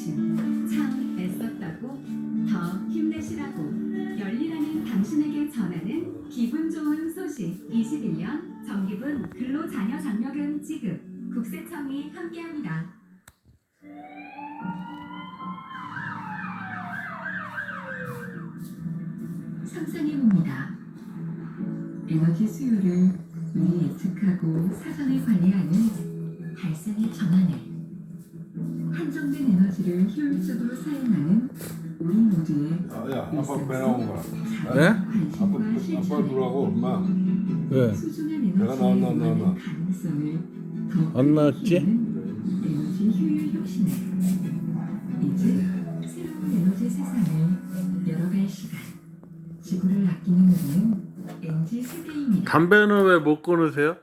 당신 참 애썼다고 더 힘내시라고 열리라는 당신에게 전하는 기분 좋은 소식 21년 정기분 근로자녀 장려금 지급 국세청이 함께합니다. 상상해봅니다. 에너지 수요를 미리 예측하고 사전에 관리하는 발상의 전환을 한정된 에너지를 효율적으로 사용하는 우리 모두의 야, 아빠 배 나온 거야. 네? 아빠 누라고 엄마. 왜? 소중한 배가 나왔나, 안 나왔나? 가능성을 더 안 나왔지? 에너지 효율 혁신을 이제 새로운 에너지 세상을 열어갈 시간. 지구를 아끼는 우리는 MZ 세대입니다. 담배는 왜 못 끊으세요?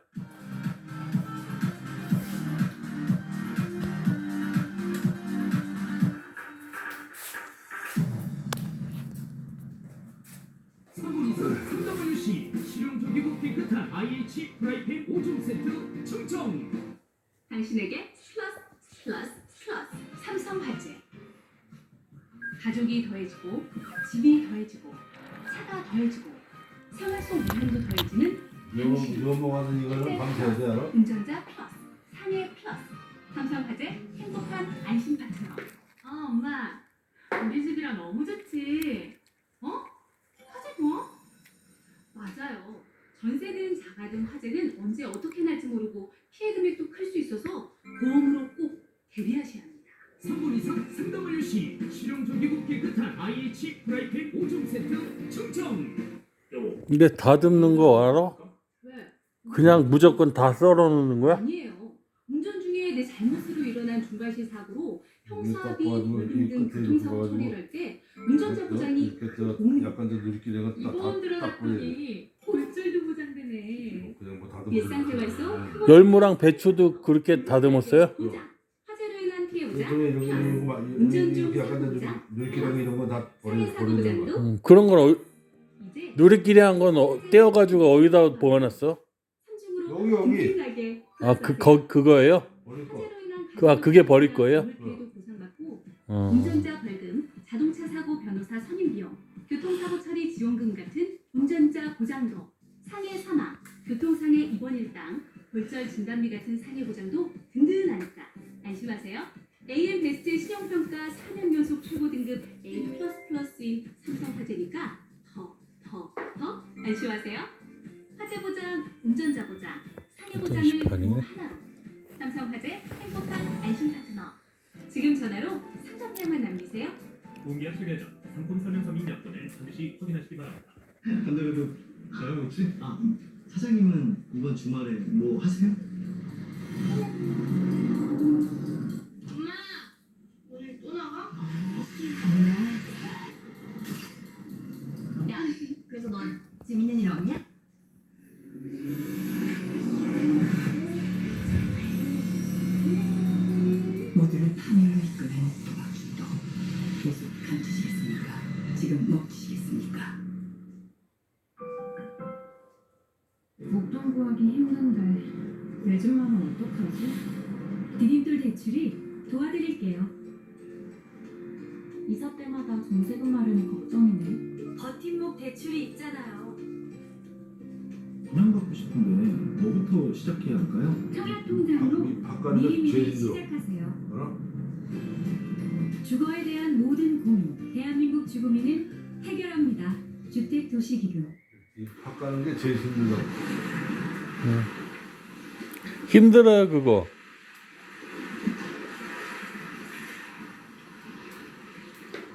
WC 실용적이고 깨끗한 IH 프라이팬 5종 세트 충청. 당신에게 플러스 삼성화재. 가족이 더해지고 집이 더해지고 차가 더해지고 생활 속 물량도 더해지는 당신. 이거 먹어서 이거는 밤새야 돼, 알아? 운전자 플러스 상해 플러스 삼성화재 행복한 안심 파트너. 엄마 우리 집이랑 너무 좋지. 화재 뭐? 맞아요. 전세는 작아든 화재는 언제 어떻게 날지 모르고 피해 금액도 클 수 있어서 보험으로 꼭 대비하셔야 합니다. 3분 이상 3WC 실용적이고 깨끗한 IH 프라이팬 5종 세트 충청. 근데 다듬는 거 알아? 왜? 그냥 무조건 다 썰어 놓는 거야? 아니에요. 운전 중에 내 잘못으로 일어난 중과실 사고로 형사비, 닦아가지고 벌금 등 이 끝에 교통사고 닦아가지고 처리를 할 때 운전자 보장이 이렇게 약간 더 누리끼리 해서 이번 딱 닦고 들어갔더니 골절도 보장되네. 그냥 뭐 다듬어. 일상생활 속 열무랑 배추도 그렇게 다듬었어요? 보장, 화재로 인한 피해 보장, 이런 이런 거 운전 중 이렇게 약간 더 보장, 누리끼리 이런 거 다 상해 사고 버리는 거야. 보장도 그런 건 이제 누리끼리 한 건 떼어가지고 어디다 보관했어? 삼중으로 여기. 든든하게 아, 그거예요? 버릴 거. 화재로 인한 그게 버릴 거예요? 피해도 보상받고 어. 운전자 벌금, 자동차 사고 변호사 선임 비용, 교통사고 처리 지원금 같은 운전자 보장도, 상해 사망, 교통상해 입원 일당, 골절 진단비 같은 상해 보장도 든든하니까 안심하세요. AM 베스트 신용평가 4년 연속 최고 등급 A++인 삼성화재니까 더 안심하세요. 화재 보장, 운전자 보장, 상해 보장을 2018 이네. 하나로 삼성화재 행복한 안심 파트너. 지금 전화로 상담량만 남기세요. 공기압 수리 전 상품 설명서 및 여건을 반드시 확인하시기 바랍니다. 근데 그래도 저요 혹시? 사장님은 이번 주말에 뭐 하세요? 엄마, 오늘 또 나가? 야, 그래서 넌 재밌는 일 없냐? 모두를 파멸로 이끄는 도박기도 계속 감추시겠습니까? 지금 멈추시겠습니까? 목돈 구하기 힘든데 내 집만은 어떡하지? 디딤돌 대출이 도와드릴게요. 이사 때마다 전세금 마련이 걱정이네. 버팀목 대출이 있잖아요. 그냥 받고 싶은데 뭐부터 시작해야 할까요? 청약통장으로 바깥에 미리미리 제일 힘들어. 시작하세요. 알아? 주거에 대한 모든 고민, 대한민국 주거민은 해결합니다. 주택도시기금. 이 바꾸는 게 제일 힘들어. 힘들어요 그거.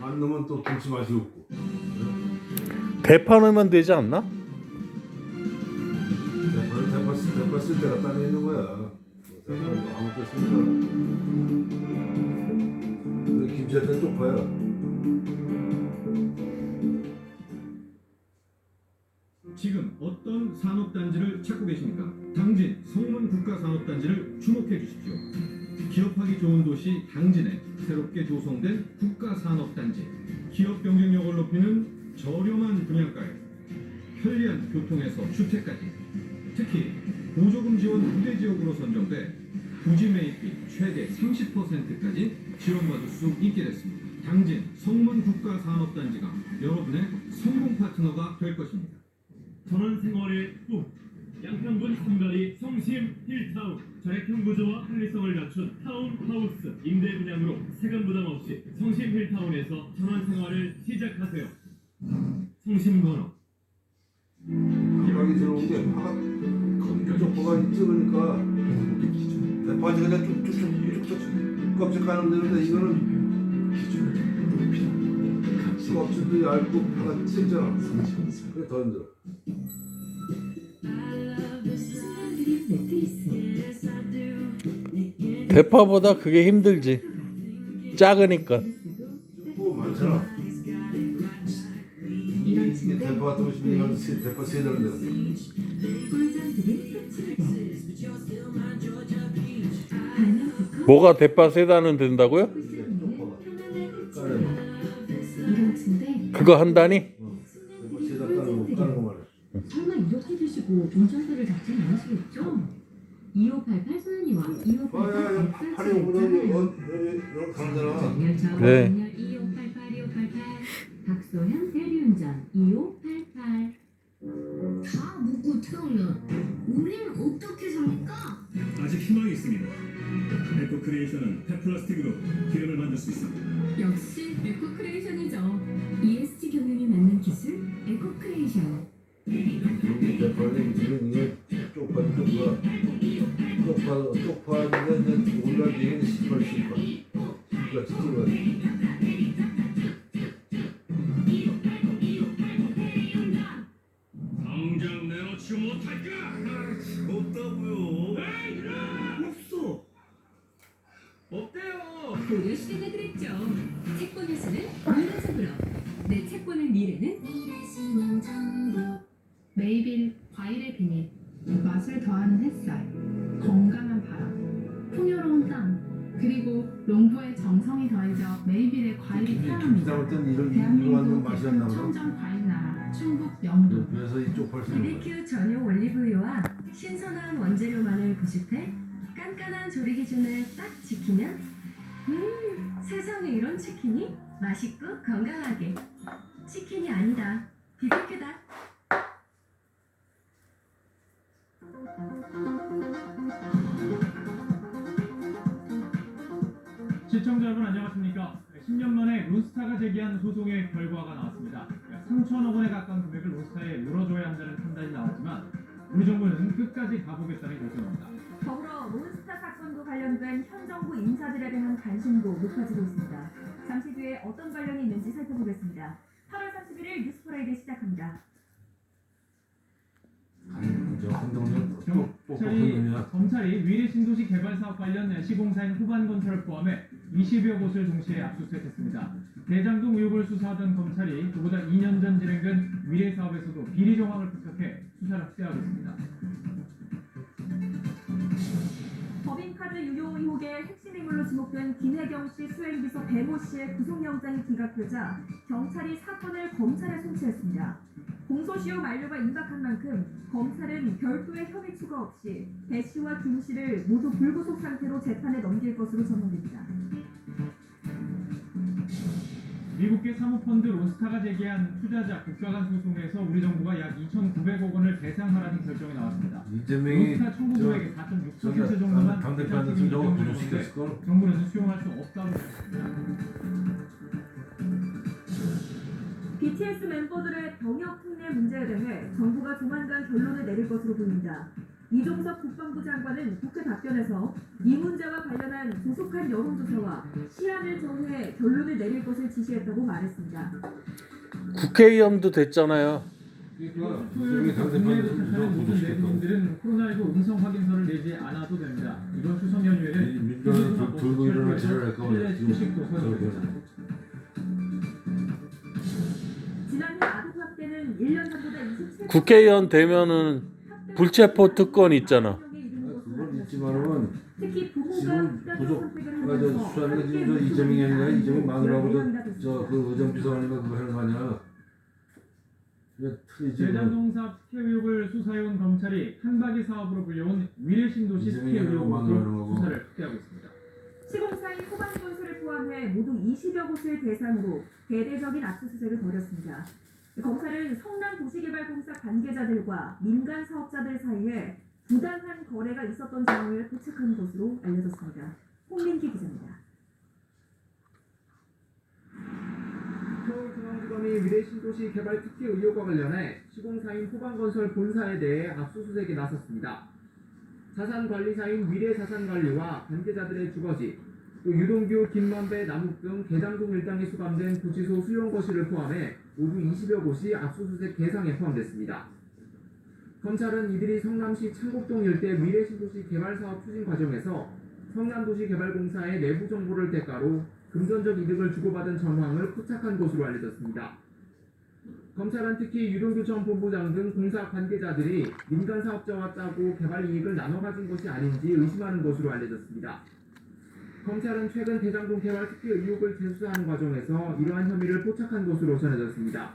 안 넣으면 또 김치 맛이 없고. 대파 넣으면 되지 않나? 대파 쓸 때가 따로 있는 거야. 대파는 아무 때 쓰는 거야. 근데 김치한테 쪽파야. 지금 어떤 산업단지를 찾고 계십니까? 당진 성문국가산업단지를 주목해 주십시오. 기업하기 좋은 도시 당진에 새롭게 조성된 국가산업단지. 기업 경쟁력을 높이는 저렴한 분양가에 편리한 교통에서 주택까지. 특히 보조금 지원 우대 지역으로 선정돼 부지 매입비 최대 30%까지 지원받을 수 있게 됐습니다. 당진 성문국가산업단지가 여러분의 성공 파트너가 될 것입니다. 전원생활의 꿈 양평군 삼가리 성심 힐타운 절약형 구조와 편리성을 갖춘 타운하우스 임대 분양으로 세금 부담 없이 성심 힐타운에서 전원생활을 시작하세요. 성심번호 기박이 들어온 게 파가 쪽파가 적으니까 대파지 그냥 쭉쭉쭉쭉 껍질 까는 데인데 이거는 껍질도 얇고 파가 찢잖아. 그게 더 힘들어. 대파보다 그게 힘들지. 작으니까. 또 많잖아. 이런 이게 침대 대파 같은 거 싶으면 대파 세 달인데. 꿀잠들이 끝입니다. 반면 부커 뭐가 대파 세단은 된다고요? 이런 침대 그거 한다니? 대파 세 달 까는 거 말이야. 설마 이렇게 드시고 운전대를 잡지 않으시겠죠? 2588 소연이와 2588 팔이 오거든. 여기 가잖아. 열차 네. 2588 2588 박소현 대리운전 2588 다 묻고 태우면 우리는 어떻게 삽니까? 아직 희망이 있습니다. 에코크리에이션은 폐플라스틱으로 기름을 만들 수 있습니다. 역시 에코크리에이션이죠. ESG 경영에 맞는 기술 에코크리에이션. 대파는 지금 이게 쪽파인데 올라가기는 18. 그러니까 찍어야 당장 내놓지 못할까? 없다고요. 없어. 어때요? 고려 시대가 그랬죠. 채권 회수는 미래적으로. 내 채권의 미래는 메이빌 과일의 비밀. 맛을 더하는 햇살, 건강한 바람, 풍요로운 땅, 그리고 농부의 정성이 더해져 메이빌의 과일이 태어납니다. 비싸울 땐 이런 대한민국 맛이 안 나오나? 청정 과일 나라 충북 영도. 그래서 이 쪽팔 쓰는 거야. BBQ 전용 올리브유와 신선한 원재료만을 구입해 깐깐한 조리 기준을 딱 지키면 세상에 이런 치킨이 맛있고 건강하게 치킨이 아니다 BBQ다. 시청자 여러분 안녕하십니까? 10년 만에 론스타가 제기한 소송의 결과가 나왔습니다. 3천억 원에 가까운 금액을 론스타에 물어줘야 한다는 판단이 나왔지만 우리 정부는 끝까지 가보겠다는 결정입니다. 더불어 몬스타 사건과 관련된 현 정부 인사들에 대한 관심도 높아지고 있습니다. 잠시 뒤에 어떤 관련이 있는지 살펴보겠습니다. 8월 31일 뉴스 프라이드 시작합니다. 저 한동훈 검찰이 위례 신도시 개발 사업 관련 시공사인 후반건설을 포함해 20여 곳을 동시에 압수수색했습니다. 대장동 의혹을 수사하던 검찰이 그보다 2년 전 진행된 위례 사업에서도 비리 정황을 포착해 수사를 확대하고 있습니다. 법인카드 유용 의혹의 핵심 인물로 지목된 김혜경 씨 수행비서 배모 씨의 구속영장이 기각되자 경찰이 사건을 검찰에 송치했습니다. 공소시효 만료가 임박한 만큼 검찰은 별도의 혐의 추가 없이 배 씨와 김 씨를 모두 불구속 상태로 재판에 넘길 것으로 전망됩니다. 미국계 사모펀드 론스타가 제기한 투자자 국가 간 소송에서 우리 정부가 약 2,900억 원을 배상하라는 결정이 나왔습니다. 이재명이 론스타 청구금액의 4.6% 정도만 당대표한테 저거 구속시켰을 걸. 정부는 수용할 수 없다고 했습니다. BTS 멤버들의 병역 특례 문제에 대해 정부가 조만간 결론을 내릴 것으로 보입니다. 이종석 국방부 장관은 국회 답변에서 이 문제와 관련한 조속한 여론조사와 시한을 정해 결론을 내릴 것을 지시했다고 말했습니다. 국회의원도 됐잖아요. 그러니까 토요일 이재명이 당대표한테 국내에도 저거 모든 구속시켰다고. 내국인들은 코로나19 음성 확인서를 내지 않아도 됩니다. 이번 추석 연휴에는 민주당이 들고 일어날 지랄 할까 봐 실내 지금 휴식도 허용됩니다. 지난해 아동 학대는 1년 전보다 27% 국회의원 되면은 불체포 특권 있잖아. 그건 있지만은 특히 부모가 지금 극단적 구속 선택을 그러니까 저 하면서 수사는 거 지금 저 함께 이재명이 아니라 이재명 마누라하고 내란이다 저그 의정 비서관인가 그거 하는 거 아니야? 이게 틀리지. 대장동 사업 스케 의혹을 수사해온 검찰이 칸바기 사업으로 불려온 위례신도시 스케 이재명이 만들어내는 의혹으로 거고. 수사를 확대하고 있습니다. 시공사인 호반건설을 포함해 모두 20여 곳을 대상으로 대대적인 압수수색을 벌였습니다. 검찰은 성남도시개발공사 관계자들과 민간 사업자들 사이에 부당한 거래가 있었던 정황을 포착한 것으로 알려졌습니다. 홍민기 기자입니다. 서울중앙지검이 위례신도시 개발 특혜 의혹과 관련해 시공사인 호반건설 본사에 대해 압수수색에 나섰습니다. 자산관리사인 위례자산관리와 관계자들의 주거지, 또 유동규, 김만배, 남욱 등 대장동 일당이 수감된 구치소 수용거실을 포함해 모두 20여 곳이 압수수색 대상에 포함됐습니다. 검찰은 이들이 성남시 창곡동 일대 위례신도시 개발사업 추진 과정에서 성남도시개발공사의 내부 정보를 대가로 금전적 이득을 주고받은 정황을 포착한 것으로 알려졌습니다. 검찰은 특히 유동규 전 본부장 등 공사 관계자들이 민간 사업자와 짜고 개발 이익을 나눠 가진 것이 아닌지 의심하는 것으로 알려졌습니다. 검찰은 최근 대장동 개발 특혜 의혹을 재수사하는 과정에서 이러한 혐의를 포착한 것으로 전해졌습니다.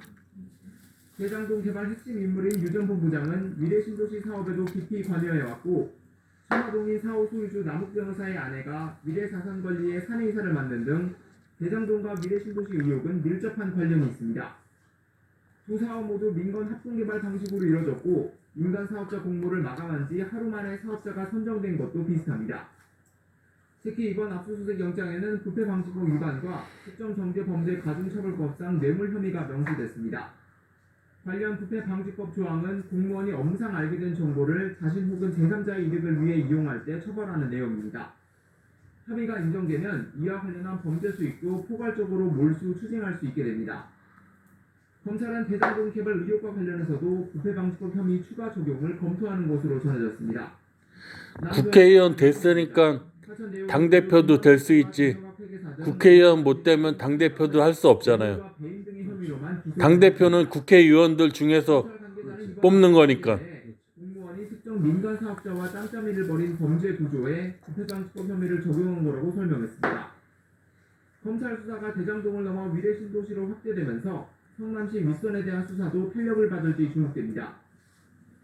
대장동 개발 핵심 인물인 유 전 본부장은 위례신도시 사업에도 깊이 관여해왔고 청와동인 사호 소유주 남욱 변호사의 아내가 위례자산관리의 사내이사를 맡는 등 대장동과 위례신도시 의혹은 밀접한 관련이 있습니다. 두 사업 모두 민간 합동개발 방식으로 이뤄졌고 민간 사업자 공모를 마감한 지 하루 만에 사업자가 선정된 것도 비슷합니다. 특히 이번 압수수색 영장에는 부패방지법 위반과 특정경제범죄가중처벌법상 뇌물 혐의가 명시됐습니다. 관련 부패방지법 조항은 공무원이 엄상 알게 된 정보를 자신 혹은 제3자의 이득을 위해 이용할 때 처벌하는 내용입니다. 혐의가 인정되면 이와 관련한 범죄 수익도 포괄적으로 몰수 추징할 수 있게 됩니다. 검찰은 대장동 개발 의혹과 관련해서도 부패방지법 혐의 추가 적용을 검토하는 것으로 전해졌습니다. 국회의원 됐으니까 당대표도 될 수 있지. 국회의원 못 되면 당대표도 할 수 없잖아요. 당대표는 국회의원들 중에서 뽑는 거니까. 공무원이 특정 민간 사업자와 짬짬이를 벌인 범죄 구조에 부패방지법 혐의를 적용한 거라고 설명했습니다. 검찰 수사가 대장동을 넘어 위례신도시로 확대되면서 성남시 윗선에 대한 수사도 탄력을 받을지 주목됩니다.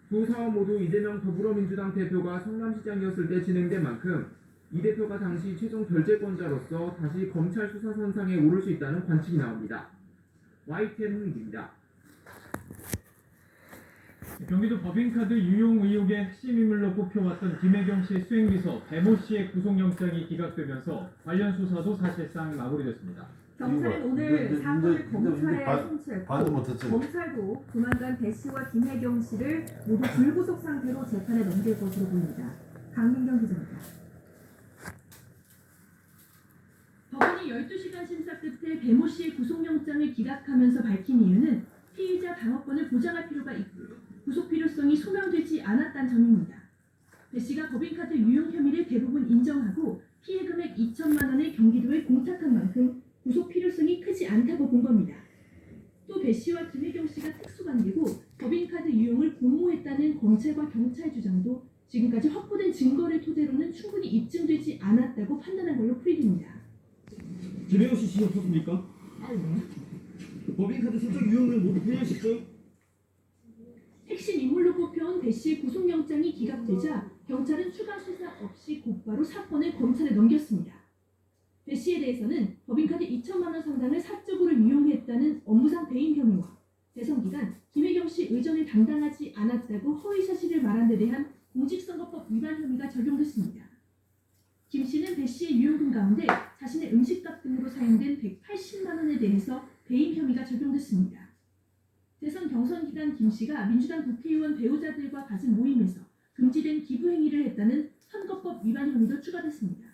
두 사업 모두 이재명 더불어민주당 대표가 성남시장이었을 때 진행된 만큼 이 대표가 당시 최종 결재권자로서 다시 검찰 수사 선상에 오를 수 있다는 관측이 나옵니다. YTN 홍익입니다. 경기도 법인카드 유용 의혹의 핵심 인물로 꼽혀왔던 김혜경 씨 수행비서 배모 씨의 구속영장이 기각되면서 관련 수사도 사실상 마무리됐습니다. 경찰은 오늘 사건을 검찰에 반도 송치했고 못했지. 검찰도 조만간 배 씨와 김혜경 씨를 모두 불구속 상태로 재판에 넘길 것으로 보입니다. 강민경 기자입니다. 법원이 12시간 심사 끝에 배모 씨의 구속영장을 기각하면서 밝힌 이유는 피의자 방어권을 보장할 필요가 있고 구속 필요성이 소명되지 않았다는 점입니다. 배 씨가 법인카드 유용 혐의를 대부분 인정하고 피해 금액 2천만 원을 경기도에 공탁한 만큼 구속 필요성이 크지 않다고 본 겁니다. 또 배 씨와 김혜경 씨가 특수관계고 법인카드 유용을 공모했다는 검찰과 경찰 주장도 지금까지 확보된 증거를 토대로는 충분히 입증되지 않았다고 판단한 걸로 풀이됩니다. 김혜영 씨 지금 없었습니까? 법인카드 설정 유형을 모두 분양시켰어요? 핵심 인물로 꼽혀온 배 씨의 구속영장이 기각되자 경찰은 추가 수사 없이 곧바로 사건을 검찰에 넘겼습니다. 배 씨에 대해서는 법인카드 2천만 원 상당을 사적으로 유용했다는 업무상 배임 혐의와 대선 기간 김혜경 씨 의전을 담당하지 않았다고 허위 사실을 말한 데 대한 공직선거법 위반 혐의가 적용됐습니다. 김 씨는 배 씨의 유용금 가운데 자신의 음식값 등으로 사용된 180만 원에 대해서 배임 혐의가 적용됐습니다. 대선 경선 기간 김 씨가 민주당 국회의원 배우자들과 가진 모임에서 금지된 기부 행위를 했다는 선거법 위반 혐의도 추가됐습니다.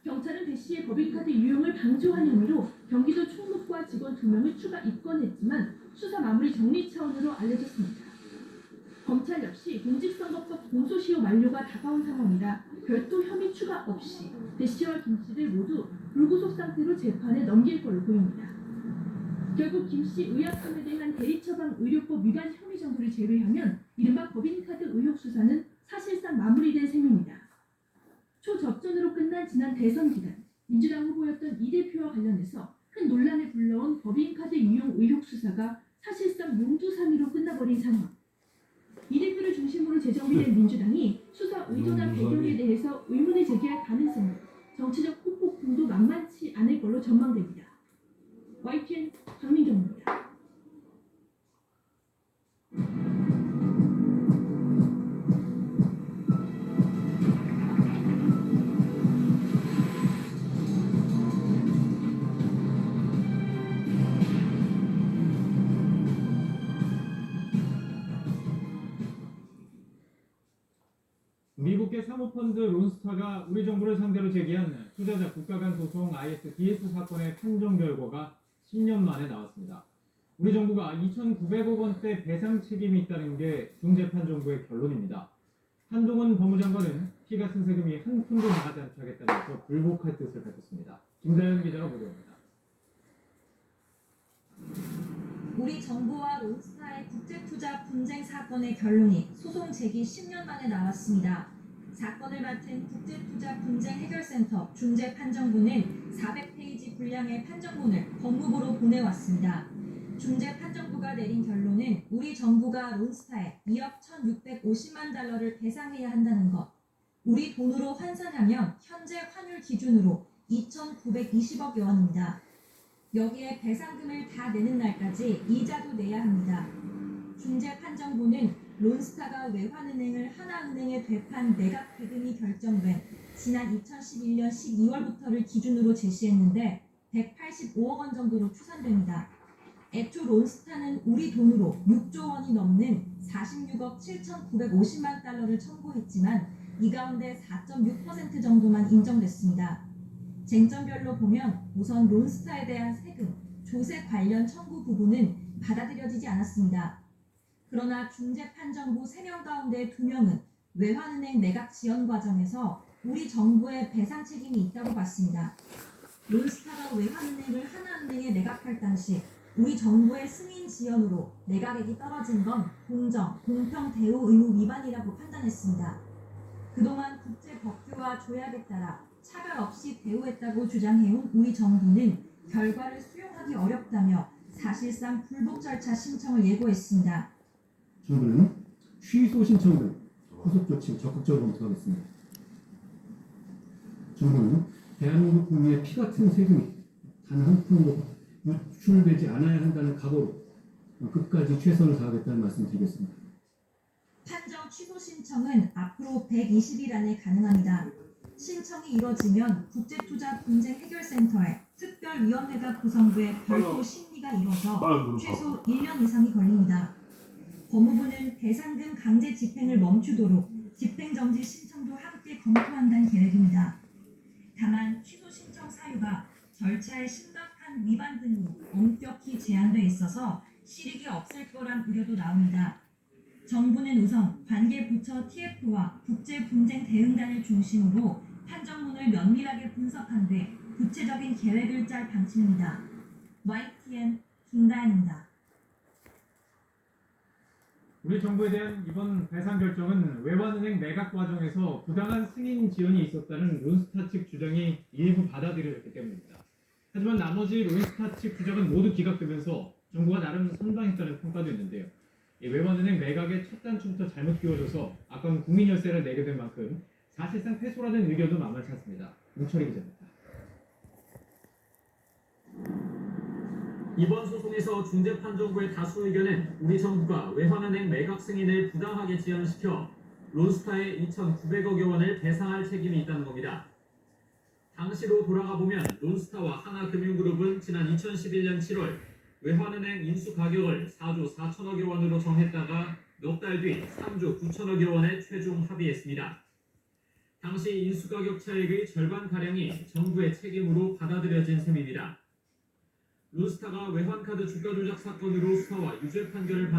경찰은 배 씨의 법인카드 유용을 방조한 혐의로 경기도 총무과 직원 2명을 추가 입건했지만 수사 마무리 정리 차원으로 알려졌습니다. 검찰 역시 공직선거법 공소시효 만료가 다가온 상황이라 별도 혐의 추가 없이 배 씨와 김 씨를 모두 불구속 상태로 재판에 넘길 걸로 보입니다. 결국 김 씨 의약품에 대한 대리처방 의료법 위반 혐의 정도를 제외하면 이른바 법인카드 의혹 수사는 사실상 마무리된 셈입니다. 초접전으로 끝난 지난 대선 기간 민주당 후보였던 이 대표와 관련해서 큰 논란을 불러온 법인카드 유용 의혹 수사가 사실상 용두사미로 끝나버린 상황. 이 대표를 중심으로 재정비된 민주당이 수사 의도나 배경에 대해서 의문을 제기할 가능성은 정치적 후폭풍도 만만치 않을 걸로 전망됩니다. YTN 박민경입니다. 미국계 사모펀드 론스타가 우리 정부를 상대로 제기한 투자자 국가 간 소송 ISDS 사건의 판정 결과가 10년 만에 나왔습니다. 우리 정부가 2,900억 원대 배상 책임이 있다는 게 중재판정부의 결론입니다. 한동훈 법무장관은 피 같은 세금이 한 푼도 나가지 않게 하겠다면서 불복할 뜻을 밝혔습니다. 김다현 기자가 보도합니다. 우리 정부와 론스타의 국제투자 분쟁 사건의 결론이 소송 제기 10년 만에 나왔습니다. 사건을 맡은 국제투자 분쟁 해결센터 중재판정부는 400페이지 분량의 판정문을 법무부로 보내왔습니다. 중재판정부가 내린 결론은 우리 정부가 론스타에 2억 1,650만 달러를 배상해야 한다는 것, 우리 돈으로 환산하면 현재 환율 기준으로 2,920억여 원입니다. 여기에 배상금을 다 내는 날까지 이자도 내야 합니다. 중재판정부는 론스타가 외환은행을 하나은행에 되판 매각 대금이 결정된 지난 2011년 12월부터를 기준으로 제시했는데 185억 원 정도로 추산됩니다. 애초 론스타는 우리 돈으로 6조 원이 넘는 46억 7,950만 달러를 청구했지만 이 가운데 4.6% 정도만 인정됐습니다. 쟁점별로 보면 우선 론스타에 대한 세금, 조세 관련 청구 부분은 받아들여지지 않았습니다. 그러나 중재판정부 3명 가운데 2명은 외환은행 매각 지연 과정에서 우리 정부의 배상 책임이 있다고 봤습니다. 론스타가 외환은행을 하나은행에 매각할 당시 우리 정부의 승인 지연으로 매각액이 떨어진 건 공정, 공평 대우 의무 위반이라고 판단했습니다. 그동안 국제 법규와 조약에 따라 차별 없이 대우했다고 주장해온 우리 정부는 결과를 수용하기 어렵다며 사실상 불복 절차 신청을 예고했습니다. 정부는 취소 신청 등 후속 조치 적극적으로 검토하겠습니다. 정부는 대한민국 국민의 피 같은 세금이 단 한 푼도 유출되지 않아야 한다는 각오로 끝까지 최선을 다하겠다는 말씀 드리겠습니다. 판정 취소 신청은 앞으로 120일 안에 가능합니다. 신청이 이뤄지면 국제투자 분쟁 해결센터에 특별위원회가 구성돼 별도 심리가 이뤄져 최소 1년 이상이 걸립니다. 법무부는 배상금 강제 집행을 멈추도록 집행정지 신청도 함께 검토한다는 계획입니다. 다만 취소 신청 사유가 절차의 심각한 위반 등으로 엄격히 제한돼 있어서 실익이 없을 거란 우려도 나옵니다. 정부는 우선 관계 부처 TF와 국제분쟁대응단을 중심으로 판정문을 면밀하게 분석한 뒤 구체적인 계획을 짤 방침입니다. YTN 김다현입니다. 우리 정부에 대한 이번 배상 결정은 외환은행 매각 과정에서 부당한 승인 지연이 있었다는 론스타 측 주장이 일부 받아들여졌기 때문입니다. 하지만 나머지 론스타 측 주장은 모두 기각되면서 정부가 나름 선방했다는 평가도 있는데요. 외환은행 매각의 첫 단추부터 잘못 끼워줘서 아까운 국민 열세를 내게 된 만큼 사실상 패소라는 의견도 만만치 않습니다. 문철희 기자입니다. 이번 소송에서 중재판정부의 다수 의견은 우리 정부가 외환은행 매각 승인을 부당하게 지연시켜 론스타에 2,900억여 원을 배상할 책임이 있다는 겁니다. 당시로 돌아가 보면 론스타와 하나금융그룹은 지난 2011년 7월 외환은행 인수 가격을 4조 4천억여 원으로 정했다가 넉 달 뒤 3조 9천억여 원에 최종 합의했습니다. 당시 인수 가격 차익의 절반가량이 정부의 책임으로 받아들여진 셈입니다. 론스타가 외환카드 주가 조작 사건으로 수사와 유죄 판결을 받은